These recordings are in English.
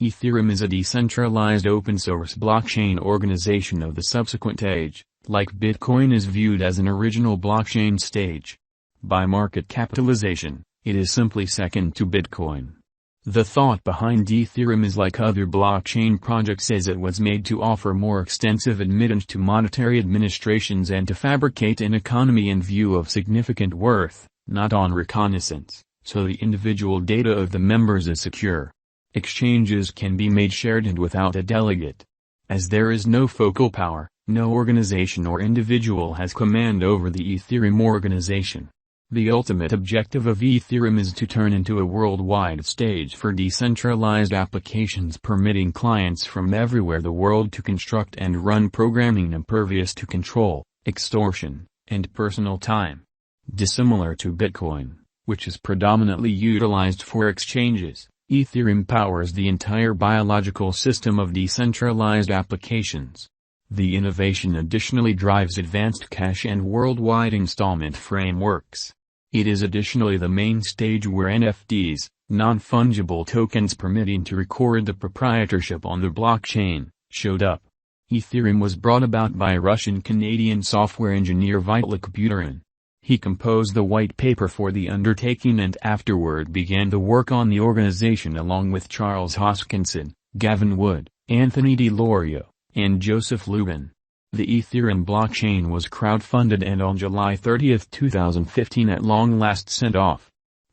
Ethereum is a decentralized open-source blockchain organization of the subsequent age. Like Bitcoin is viewed as an original blockchain stage. By market capitalization, it is simply second to Bitcoin. The thought behind Ethereum is like other blockchain projects, as it was made to offer more extensive admittance to monetary administrations and to fabricate an economy in view of significant worth, not on reconnaissance, so the individual data of the members is secure. Exchanges can be made shared and without a delegate. As there is no focal power, no organization or individual has command over the Ethereum organization. The ultimate objective of Ethereum is to turn into a worldwide stage for decentralized applications, permitting clients from everywhere the world to construct and run programming impervious to control, extortion, and personal time. Dissimilar to Bitcoin, which is predominantly utilized for exchanges, Ethereum powers the entire biological system of decentralized applications. The innovation additionally drives advanced cache and worldwide installment frameworks. It is additionally the main stage where NFTs, non-fungible tokens permitting to record the proprietorship on the blockchain, showed up. Ethereum was brought about by Russian-Canadian software engineer Vitalik Buterin. He composed the white paper for the undertaking and afterward began the work on the organization along with Charles Hoskinson, Gavin Wood, Anthony DiLorio, and Joseph Lubin. The Ethereum blockchain was crowdfunded and on July 30, 2015 at long last sent off.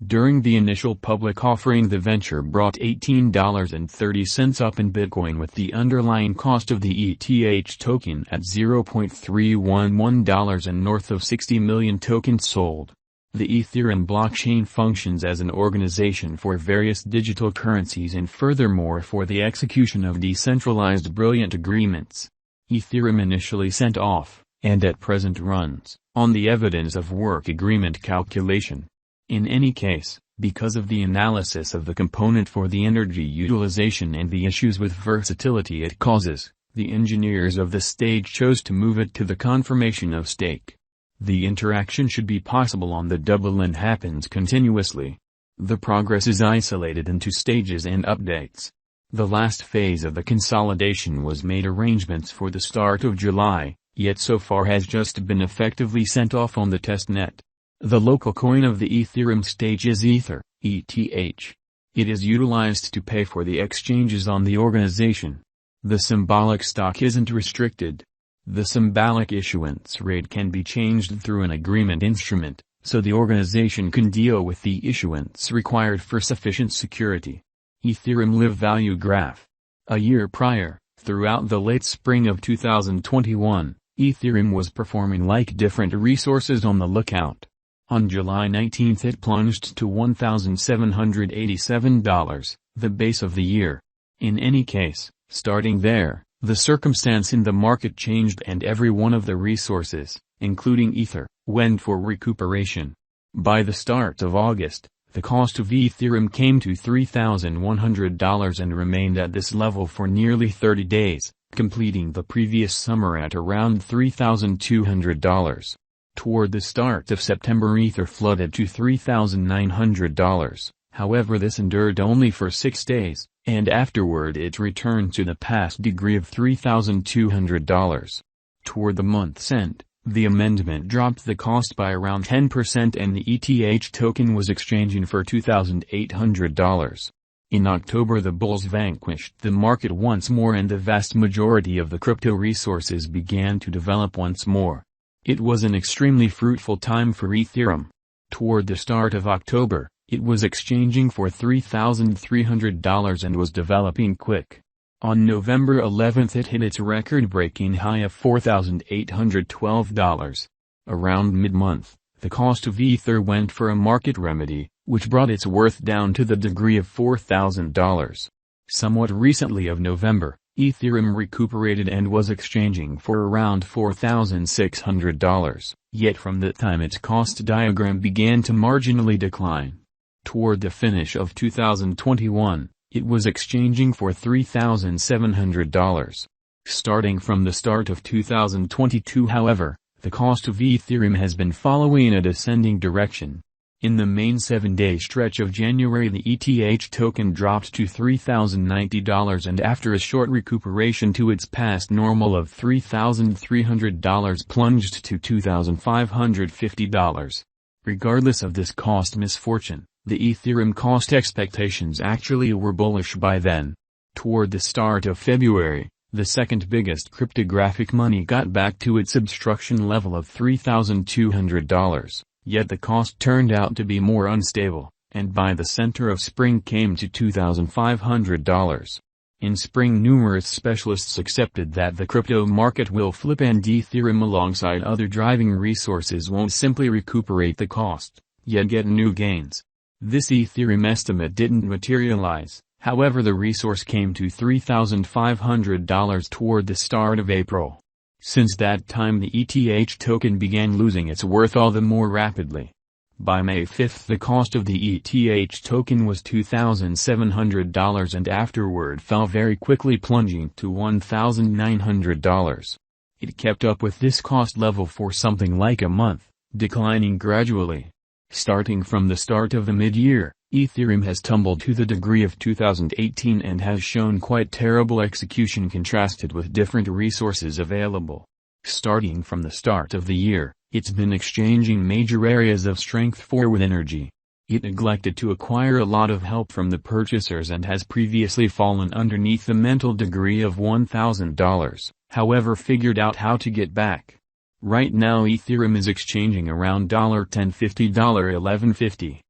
During the initial public offering, the venture brought $18.30 up in Bitcoin, with the underlying cost of the ETH token at $0.311 and north of 60 million tokens sold. The Ethereum blockchain functions as an organization for various digital currencies and furthermore for the execution of decentralized brilliant agreements. Ethereum initially sent off, and at present runs, on the evidence of work agreement calculation. In any case, because of the analysis of the component for the energy utilization and the issues with versatility it causes, the engineers of the stage chose to move it to the confirmation of stake. The interaction should be possible on the double and happens continuously. The progress is isolated into stages and updates. The last phase of the consolidation was made arrangements for the start of July, yet so far has just been effectively sent off on the testnet. The local coin of the Ethereum stage is Ether, ETH. It is utilized to pay for the exchanges on the organization. The symbolic stock isn't restricted. The symbolic issuance rate can be changed through an agreement instrument, so the organization can deal with the issuance required for sufficient security. Ethereum Live Value Graph. A year prior, throughout the late spring of 2021, Ethereum was performing like different resources on the lookout. On July 19 it plunged to $1,787, the base of the year. In any case, starting there, the circumstance in the market changed and every one of the resources, including Ether, went for recuperation. By the start of August, the cost of Ethereum came to $3,100 and remained at this level for nearly 30 days, completing the previous summer at around $3,200. Toward the start of September, Ether flooded to $3,900, however this endured only for 6 days, and afterward it returned to the past degree of $3,200. Toward the month's end, the amendment dropped the cost by around 10% and the ETH token was exchanging for $2,800. In October the bulls vanquished the market once more and the vast majority of the crypto resources began to develop once more. It was an extremely fruitful time for Ethereum. Toward the start of October, it was exchanging for $3,300 and was developing quick. On November 11 it hit its record-breaking high of $4,812. Around mid-month, the cost of Ether went for a market remedy, which brought its worth down to the degree of $4,000. Somewhat recently of November, Ethereum recuperated and was exchanging for around $4,600, yet from that time its cost diagram began to marginally decline. Toward the finish of 2021, it was exchanging for $3,700. Starting from the start of 2022 however, the cost of Ethereum has been following a descending direction. In the main 7-day stretch of January, the ETH token dropped to $3,090 and after a short recuperation to its past normal of $3,300 plunged to $2,550. Regardless of this cost misfortune, the Ethereum cost expectations actually were bullish by then. Toward the start of February, the second biggest cryptographic money got back to its obstruction level of $3,200. Yet the cost turned out to be more unstable, and by the center of spring came to $2,500. In spring, numerous specialists accepted that the crypto market will flip and Ethereum alongside other driving resources won't simply recuperate the cost, yet get new gains. This Ethereum estimate didn't materialize, however the resource came to $3,500 toward the start of April. Since that time the ETH token began losing its worth all the more rapidly. By May 5 the cost of the ETH token was $2,700 and afterward fell very quickly, plunging to $1,900. It kept up with this cost level for something like a month, declining gradually. Starting from the start of the mid-year, Ethereum has tumbled to the degree of 2018 and has shown quite terrible execution contrasted with different resources available. Starting from the start of the year, it's been exchanging major areas of strength for with energy. It neglected to acquire a lot of help from the purchasers and has previously fallen underneath the mental degree of $1,000, however figured out how to get back. Right now Ethereum is exchanging around $10.50 $11.50.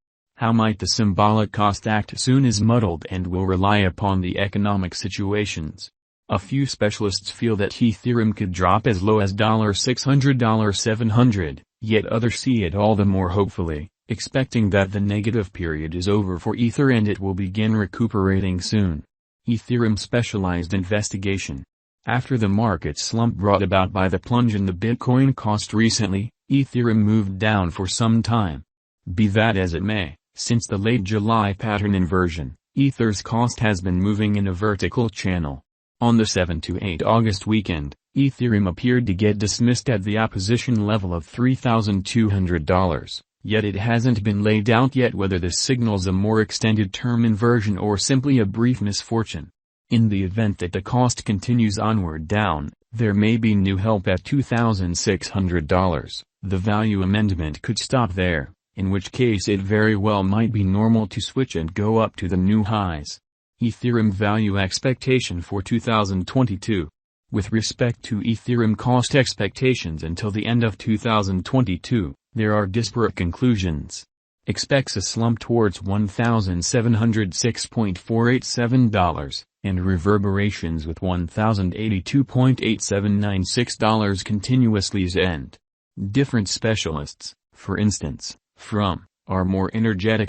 How might the symbolic cost act soon is muddled and will rely upon the economic situations. A few specialists feel that Ethereum could drop as low as $600 $700, yet others see it all the more hopefully, expecting that the negative period is over for Ether and it will begin recuperating soon. Ethereum specialized investigation. After the market slump brought about by the plunge in the Bitcoin cost recently, Ethereum moved down for some time. Be that as it may, since the late July pattern inversion, Ether's cost has been moving in a vertical channel. On the 7 to 8 August weekend, Ethereum appeared to get dismissed at the opposition level of $3,200, yet it hasn't been laid out yet whether this signals a more extended term inversion or simply a brief misfortune. In the event that the cost continues onward down, there may be new help at $2,600. The value amendment could stop there, in which case it very well might be normal to switch and go up to the new highs. Ethereum value expectation for 2022. With respect to Ethereum cost expectations until the end of 2022, there are disparate conclusions. Expects a slump towards $1,706.487, and reverberations with $1,082.8796 continuously end. Different specialists, for instance, from, are more energetic.